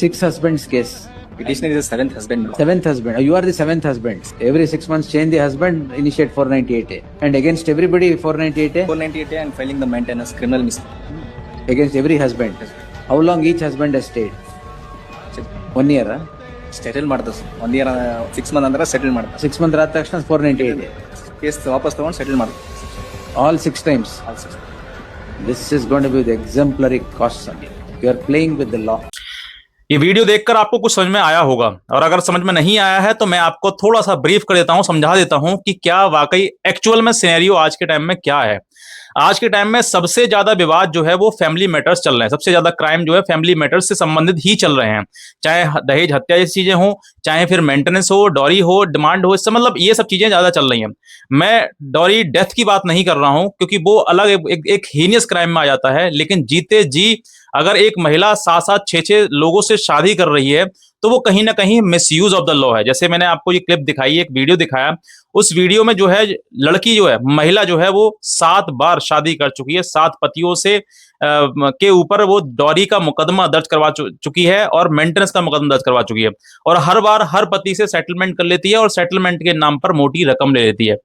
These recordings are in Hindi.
6 husbands case. Petitioner is the seventh husband now. 7th husband. You are the 7th husband. Every 6 months change the husband, initiate 498A. And against everybody 498A? 498 and filing the maintenance criminal mischief. Against every husband. How long each husband has stayed? 1 year? Settle ಮಾಡ್ತಾರೆ ಸರ್ 1 ಇಯರ್ 6 ಮಂತ್ ಅಂದ್ರೆ ಸೆಟಲ್ ಮಾಡ್ತಾರೆ 6 months ಆದ ತಕ್ಷಣ 498A. ಕೇಸ್ ವಾಪಸ್ ತಗೊಂಡು ಸೆಟಲ್ ಮಾಡ್ತಾರೆ All 6 times. This is going to be the exemplary caution. You are playing with the law. ये वीडियो देखकर आपको कुछ समझ में आया होगा, और अगर समझ में नहीं आया है तो मैं आपको थोड़ा सा ब्रीफ कर देता हूं, समझा देता हूं कि क्या वाकई एक्चुअल में सिनेरियो आज के टाइम में क्या है। आज के टाइम में सबसे ज्यादा विवाद जो है वो फैमिली मैटर्स चल रहे हैं, सबसे ज्यादा क्राइम जो है फैमिली मैटर्स से संबंधित ही चल रहे हैं। चाहे दहेज हत्या जैसी चीजें हो, चाहे फिर मेंटेनेंस हो, डॉरी हो, डिमांड हो, इससे मतलब ये सब चीजें ज्यादा चल रही हैं। मैं डॉरी डेथ की बात नहीं कर रहा हूं क्योंकि वो अलग एक हीनियस क्राइम में आ जाता है, लेकिन जीते जी अगर एक महिला 7-7 6-6 लोगों से शादी कर रही है तो वो कहीं ना कहीं मिसयूज ऑफ द लॉ है। जैसे मैंने आपको ये क्लिप दिखाई, एक वीडियो दिखाया, उस वीडियो में जो है लड़की जो है, महिला जो है वो 7 बार शादी कर चुकी है, 7 पतियों से के ऊपर वो डॉरी का मुकदमा दर्ज करवा चुकी है और मेंटेनेंस का मुकदमा दर्ज करवा चुकी है, और हर बार हर पति से सेटलमेंट कर लेती है और सेटलमेंट के नाम पर मोटी रकम ले लेती है।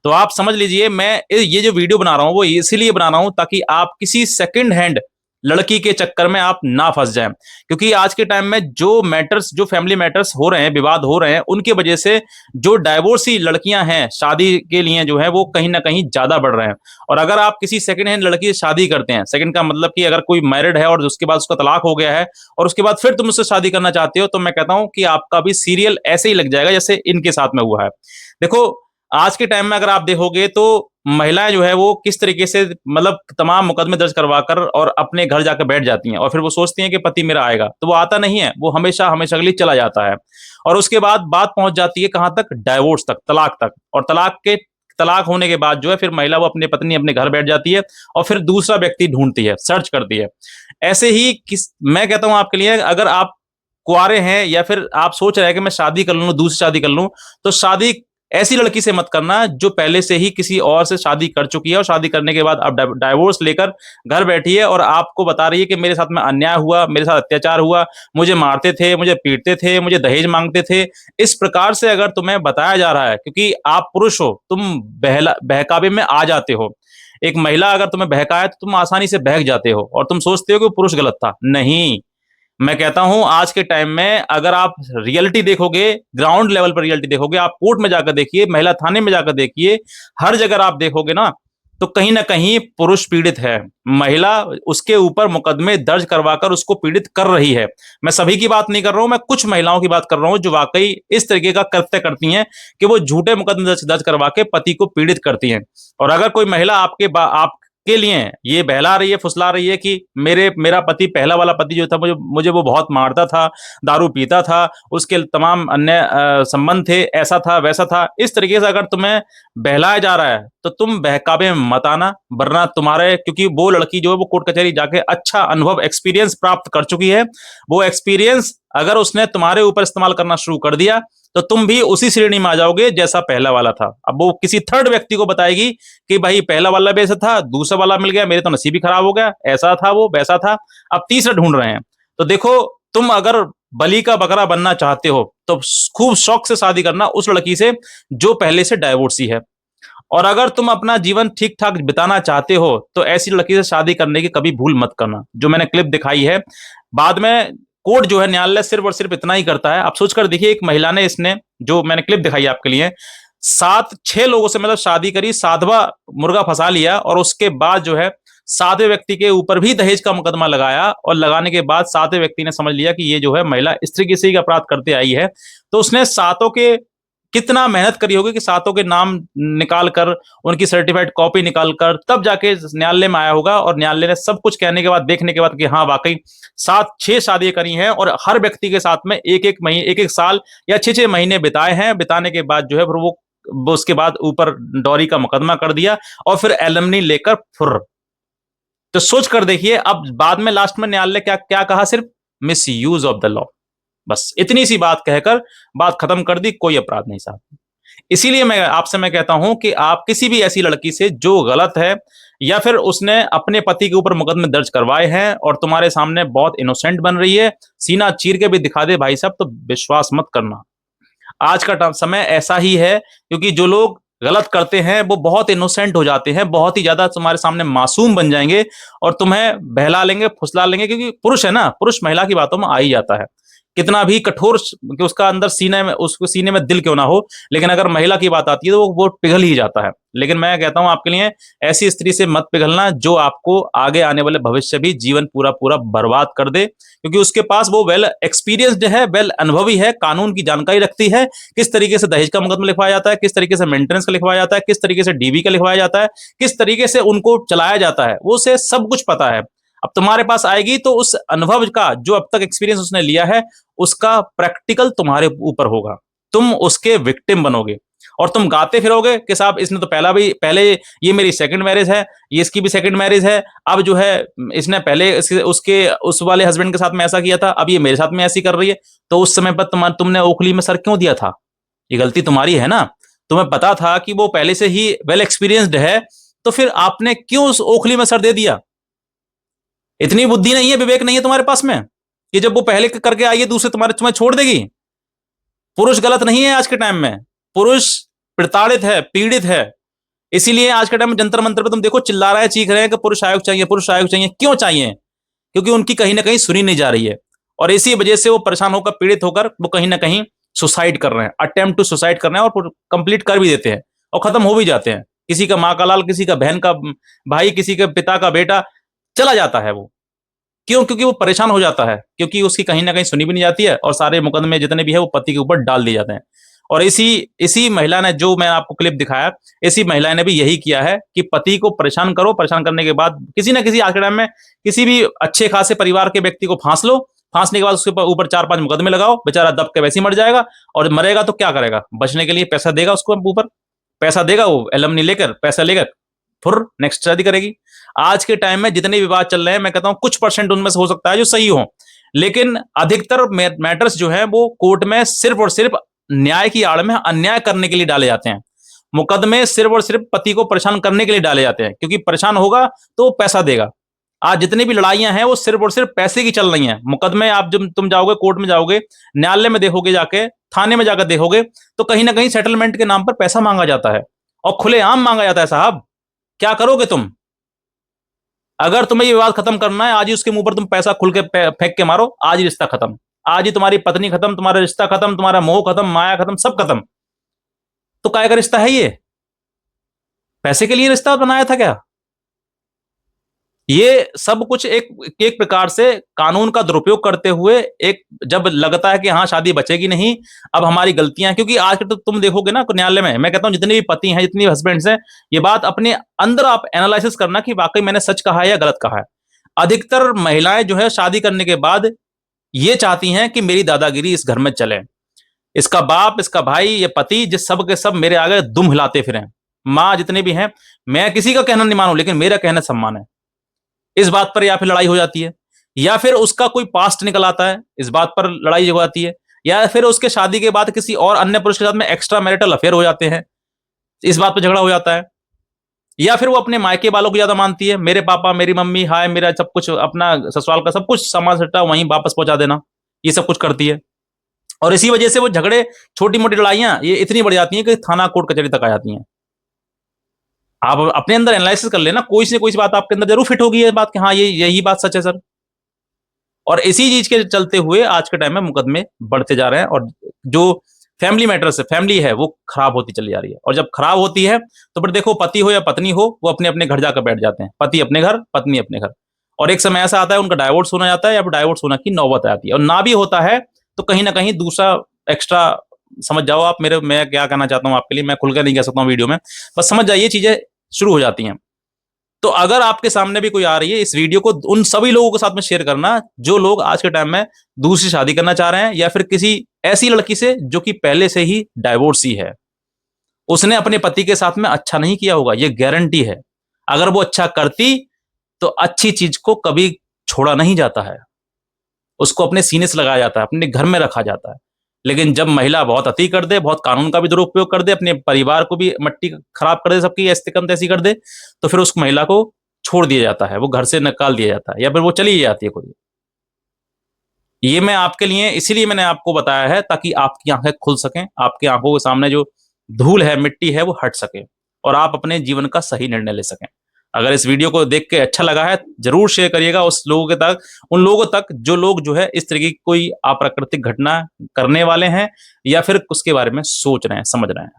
तो आप समझ लीजिए, मैं ये जो वीडियो बना रहा हूं वो इसीलिए बना रहा हूं ताकि आप किसी सेकंड हैंड लड़की के चक्कर में आप ना फंस जाएं, क्योंकि आज के टाइम में जो मैटर्स, जो फैमिली मैटर्स हो रहे हैं, विवाद हो रहे हैं, उनके वजह से जो डाइवोर्सी लड़कियां हैं शादी के लिए जो है वो कहीं ना कहीं ज्यादा बढ़ रहे हैं। और अगर आप किसी सेकंड हैंड लड़की से शादी करते हैं, सेकंड का मतलब कि अगर कोई मैरिड है और उसके बाद उसका तलाक हो गया है और उसके बाद फिर तुम उससे शादी करना चाहते हो, तो मैं कहता हूं कि आपका भी सीरियल ऐसे ही लग जाएगा जैसे इनके साथ में हुआ है। देखो, आज के टाइम में अगर आप देखोगे तो महिलाएं जो है वो किस तरीके से मतलब तमाम मुकदमे दर्ज करवाकर और अपने घर जाकर बैठ जाती हैं, और फिर वो सोचती हैं कि पति मेरा आएगा, तो वो आता नहीं है, वो हमेशा हमेशा के लिए चला जाता है। और उसके बाद बात पहुंच जाती है कहां तक? डाइवोर्स तक, तलाक तक। और तलाक होने के बाद जो है फिर महिला वो अपनी पत्नी अपने घर बैठ जाती है और फिर दूसरा व्यक्ति ढूंढती है, सर्च करती है। ऐसे ही मैं कहता हूं आपके लिए, अगर आप कुंवारे हैं या फिर आप सोच रहे हैं कि मैं शादी कर लूं, दूसरी शादी कर लूं, तो शादी ऐसी लड़की से मत करना जो पहले से ही किसी और से शादी कर चुकी है और शादी करने के बाद अब डाइवोर्स लेकर घर बैठी है और आपको बता रही है कि मेरे साथ में अन्याय हुआ, मेरे साथ अत्याचार हुआ, मुझे मारते थे, मुझे पीटते थे, मुझे दहेज मांगते थे। इस प्रकार से अगर तुम्हें बताया जा रहा है, क्योंकि आप पुरुष हो, तुम बहकावे में आ जाते हो। एक महिला अगर तुम्हें बहकाए तो तुम आसानी से बहक जाते हो और तुम सोचते हो कि पुरुष गलत था। नहीं, मैं कहता हूं आज के टाइम में अगर आप रियलिटी देखोगे, ग्राउंड लेवल पर रियलिटी देखोगे, आप कोर्ट में जाकर देखिए, महिला थाने में जाकर देखिए, हर जगह आप देखोगे ना, तो कहीं ना कहीं पुरुष पीड़ित है, महिला उसके ऊपर मुकदमे दर्ज करवाकर उसको पीड़ित कर रही है। मैं सभी की बात नहीं कर रहा हूं, मैं कुछ महिलाओं की बात कर रहा हूं जो वाकई इस तरीके का कृत्य करती हैं कि वो झूठे मुकदमे दर्ज करवा के पति को पीड़ित करती हैं। और अगर कोई महिला आपके लिए ये बहला रही है, फुसला रही है कि मेरा पति, पहला वाला पति जो था, मुझे वो बहुत मारता था, दारू पीता था, उसके तमाम अन्य संबंध थे, ऐसा था वैसा था, इस तरीके से अगर तुम्हें बहलाया जा रहा है तो तुम बहकावे में मत आना, वरना तुम्हारे, क्योंकि वो लड़की जो है वो कोर्ट कचहरी जाके अच्छा अनुभव, एक्सपीरियंस प्राप्त कर चुकी है। वो एक्सपीरियंस अगर उसने तुम्हारे ऊपर इस्तेमाल करना शुरू कर दिया तो तुम भी उसी श्रेणी में आ जाओगे जैसा पहला वाला था। अब वो किसी थर्ड व्यक्ति को बताएगी कि भाई पहला वाला भी ऐसा था, दूसरा वाला मिल गया, मेरे तो नसीब ही खराब हो गया, ऐसा था वो, वैसा था, अब तीसरा ढूंढ रहे हैं। तो देखो, तुम अगर बलि का बकरा बनना चाहते हो तो खूब शौक से शादी करना उस लड़की से जो पहले से डाइवोर्सी है। और अगर तुम अपना जीवन ठीक ठाक बिताना चाहते हो तो ऐसी लड़की से शादी करने की कभी भूल मत करना। जो मैंने क्लिप दिखाई है, बाद में कोर्ट जो है, न्यायालय सिर्फ और सिर्फ इतना ही करता है। आप सोचकर देखिए, एक महिला ने, इसने जो मैंने क्लिप दिखाई आपके लिए, 7-6 लोगों से मतलब शादी करी, 7वां मुर्गा फंसा लिया, और उसके बाद जो है 7वें व्यक्ति के ऊपर भी दहेज का मुकदमा लगाया, और लगाने के बाद 7वें व्यक्ति ने समझ लिया कि ये जो है महिला इस तरीके से ही अपराध करते आई है, तो उसने 7 के कितना मेहनत करी होगी कि 7 के नाम निकाल कर, उनकी सर्टिफाइड कॉपी निकाल कर तब जाके न्यायालय में आया होगा, और न्यायालय ने सब कुछ कहने के बाद, देखने के बाद कि हाँ वाकई 7-6 शादियां करी हैं और हर व्यक्ति के साथ में एक साल या 6-6 महीने बिताए हैं। बिताने के बाद जो है फिर वो उसके बाद ऊपर डॉरी का मुकदमा कर दिया और फिर एलिमनी लेकर फुर। तो सोच कर देखिए, अब बाद में लास्ट में न्यायालय क्या क्या कहा? सिर्फ miss use of the law, बस इतनी सी बात कहकर बात खत्म कर दी, कोई अपराध नहीं साहब। इसीलिए मैं कहता हूं कि आप किसी भी ऐसी लड़की से जो गलत है, या फिर उसने अपने पति के ऊपर मुकदमे दर्ज करवाए हैं और तुम्हारे सामने बहुत इनोसेंट बन रही है, सीना चीर के भी दिखा दे भाई साहब, तो विश्वास मत करना। आज का समय ऐसा ही है, क्योंकि जो लोग गलत करते हैं वो बहुत इनोसेंट हो जाते हैं, बहुत ही ज्यादा तुम्हारे सामने मासूम बन जाएंगे और तुम्हें बहला लेंगे, फुसला लेंगे, क्योंकि पुरुष है ना, पुरुष महिला की बातों में आ ही जाता है, कितना भी कठोर कि उसका अंदर सीने में, उसको सीने में दिल क्यों ना हो, लेकिन अगर महिला की बात आती है तो वो पिघल ही जाता है। लेकिन मैं कहता हूं आपके लिए, ऐसी स्त्री से मत पिघलना जो आपको आगे आने वाले भविष्य भी जीवन पूरा पूरा बर्बाद कर दे, क्योंकि उसके पास वो वेल एक्सपीरियंस्ड है, वेल अनुभवी है, कानून की जानकारी रखती है, किस तरीके से दहेज का मुकदमा लिखवाया जाता है, किस तरीके से मेंटेनेंस का लिखवाया जाता है, किस तरीके से डीबी का लिखवाया जाता है, किस तरीके से उनको चलाया जाता है, वो उसे सब कुछ पता है। अब तुम्हारे पास आएगी तो उस अनुभव का, जो अब तक एक्सपीरियंस उसने लिया है, उसका प्रैक्टिकल तुम्हारे ऊपर होगा, तुम उसके विक्टिम बनोगे और तुम गाते फिरोगे कि साहब इसने तो पहले ये मेरी सेकंड मैरिज है, ये इसकी भी सेकंड मैरिज है, अब जो है इसने पहले उसके उस वाले हस्बैंड के साथ में ऐसा किया था, अब ये मेरे साथ में ऐसी कर रही है। तो उस समय पर तुमने ओखली में सर क्यों दिया था? ये गलती तुम्हारी है ना। तुम्हें पता था कि वो पहले से ही वेल एक्सपीरियंस्ड है, तो फिर आपने क्यों उस ओखली में सर दे दिया? इतनी बुद्धि नहीं है, विवेक नहीं है तुम्हारे पास में कि जब वो पहले करके आई है दूसरे तुम्हें छोड़ देगी? पुरुष गलत नहीं है आज के टाइम में, पुरुष प्रताड़ित है, पीड़ित है। इसीलिए आज के टाइम में जंतर मंतर पे तुम देखो चिल्ला रहे हैं, चीख रहे हैं कि पुरुष आयोग चाहिए, पुरुष आयोग चाहिए। क्यों चाहिए? क्योंकि उनकी कहीं ना कहीं सुनी नहीं जा रही है और इसी वजह से वो परेशान होकर, पीड़ित होकर वो कहीं ना कहीं सुसाइड कर रहे हैं, अटेम्प्ट टू सुसाइड कर रहे हैं और कंप्लीट कर भी देते हैं और खत्म हो भी जाते हैं। किसी का माँ का लाल, किसी का बहन का भाई, किसी के पिता का बेटा चला जाता है वो। क्यों? क्योंकि वो परेशान हो जाता है, क्योंकि उसकी कहीं ना कहीं सुनी भी नहीं जाती है और सारे मुकदमे जितने भी है वो पति के ऊपर डाल दिए जाते हैं। और इसी महिला ने, जो मैं आपको क्लिप दिखाया, इसी महिला ने भी यही किया है कि पति को परेशान करो, परेशान करने के बाद किसी ना किसी आज के टाइम में किसी भी अच्छे खासे परिवार के व्यक्ति को फांस लो, फांसने के बाद उसके ऊपर 4-5 मुकदमे लगाओ, बेचारा दब के वैसे ही मर जाएगा और मरेगा तो क्या करेगा? बचने के लिए पैसा देगा उसको ऊपर, पैसा देगा वो एलमनी लेकर, पैसा लेकर फिर नेक्स्ट शादी करेगी। आज के टाइम में जितने विवाद चल रहे हैं, मैं कहता हूं कुछ परसेंट उनमें से हो सकता है जो सही हो, लेकिन अधिकतर मैटर्स जो है वो कोर्ट में सिर्फ और सिर्फ न्याय की आड़ में अन्याय करने के लिए डाले जाते हैं। मुकदमे सिर्फ और सिर्फ पति को परेशान करने के लिए डाले जाते हैं, क्योंकि परेशान होगा तो वो पैसा देगा। आज जितनी भी लड़ाइयां हैं वो सिर्फ और सिर्फ पैसे की चल रही हैं। मुकदमे आप जब तुम जाओगे कोर्ट में, जाओगे न्यायालय में, देखोगे जाके, थाने में जाकर देखोगे तो कहीं ना कहीं सेटलमेंट के नाम पर पैसा मांगा जाता है और खुलेआम मांगा जाता है। साहब क्या करोगे तुम? अगर तुम्हें ये विवाद खत्म करना है, आज ही उसके मुंह पर तुम पैसा खुल के फेंक के मारो, आज ही रिश्ता खत्म, आज ही तुम्हारी पत्नी खत्म, तुम्हारा रिश्ता खत्म, तुम्हारा मोह खत्म, माया खत्म, सब खत्म। तो काय का रिश्ता है ये? पैसे के लिए रिश्ता बनाया था क्या? ये सब कुछ एक एक प्रकार से कानून का दुरुपयोग करते हुए, एक जब लगता है कि हाँ शादी बचेगी नहीं, अब हमारी गलतियां, क्योंकि आज तो तुम देखोगे ना न्यायालय में, मैं कहता हूं जितने भी पति हैं, जितने भी हस्बैंड्स हैं, ये बात अपने अंदर आप एनालिसिस करना कि वाकई मैंने सच कहा है या गलत कहा है। अधिकतर महिलाएं जो है शादी करने के बाद ये चाहती हैं कि मेरी दादागिरी इस घर में चले, इसका बाप, इसका भाई, ये पति, जिस सब के सब मेरे आगे दुम हिलाते फिरें, माँ जितने भी हैं, मैं किसी का कहना नहीं मानू लेकिन मेरा कहना सम्मान है, इस बात पर या फिर लड़ाई हो जाती है। या फिर उसका कोई पास्ट निकल आता है, इस बात पर लड़ाई हो जाती है। या फिर उसके शादी के बाद किसी और अन्य पुरुष के साथ में एक्स्ट्रा मैरिटल अफेयर हो जाते हैं, इस बात पर झगड़ा हो जाता है। या फिर वो अपने मायके वालों को ज्यादा मानती है, मेरे पापा, मेरी मम्मी, हाय, मेरा सब कुछ, अपना ससुराल का सब कुछ सामान सट्टा वहीं वापस पहुंचा देना, ये सब कुछ करती है। और इसी वजह से वो झगड़े, छोटी मोटी लड़ाइयां ये इतनी बढ़ जाती हैं कि थाना कोर्ट कचहरी तक आ जाती हैं। आप अपने अंदर एनालिसिस कर लेना, कोई से कोई बात आपके अंदर जरूर फिट होगी, ये बात कि हाँ ये यही बात सच है सर। और इसी चीज के चलते हुए आज के टाइम में मुकदमे बढ़ते जा रहे हैं और जो फैमिली मैटर्स है, फैमिली है, वो खराब होती चली जा रही है। और जब खराब होती है तो फिर देखो, पति हो या पत्नी हो, वो अपने अपने घर जाकर बैठ जाते हैं, पति अपने घर, पत्नी अपने घर। और एक समय ऐसा आता है उनका डाइवोर्स होना जाता है या फिर डाइवोर्स होना की नौबत आती है। और ना भी होता है तो कहीं ना कहीं दूसरा एक्स्ट्रा, समझ जाओ आप मेरे, मैं क्या कहना चाहता हूं आपके लिए, मैं खुलकर नहीं कह सकता हूं वीडियो में, बस समझ जाइए, चीजें शुरू हो जाती हैं। तो अगर आपके सामने भी कोई आ रही है, इस वीडियो को उन सभी लोगों के साथ में शेयर करना जो लोग आज के टाइम में दूसरी शादी करना चाह रहे हैं या फिर किसी ऐसी लड़की से जो कि पहले से ही डाइवोर्सी है, उसने अपने पति के साथ में अच्छा नहीं किया होगा, ये गारंटी है। अगर वो अच्छा करती तो अच्छी चीज को कभी छोड़ा नहीं जाता है, उसको अपने सीने से लगाया जाता है, अपने घर में रखा जाता है। लेकिन जब महिला बहुत अति कर दे, बहुत कानून का भी दुरुपयोग कर दे, अपने परिवार को भी मट्टी खराब कर दे, सबकी ऐसी कम तैसी कर दे, तो फिर उस महिला को छोड़ दिया जाता है, वो घर से निकाल दिया जाता है, या फिर वो चली जाती है खुद। ये मैं आपके लिए इसीलिए मैंने आपको बताया है, ताकि आपकी आंखें खुल सकें, आपकी आंखों के सामने जो धूल है, मिट्टी है, वो हट सके और आप अपने जीवन का सही निर्णय ले सकें। अगर इस वीडियो को देख के अच्छा लगा है, जरूर शेयर करिएगा उस लोगों के तक, उन लोगों तक जो लोग जो है इस तरीके की कोई अप्राकृतिक घटना करने वाले हैं या फिर उसके बारे में सोच रहे हैं, समझ रहे हैं।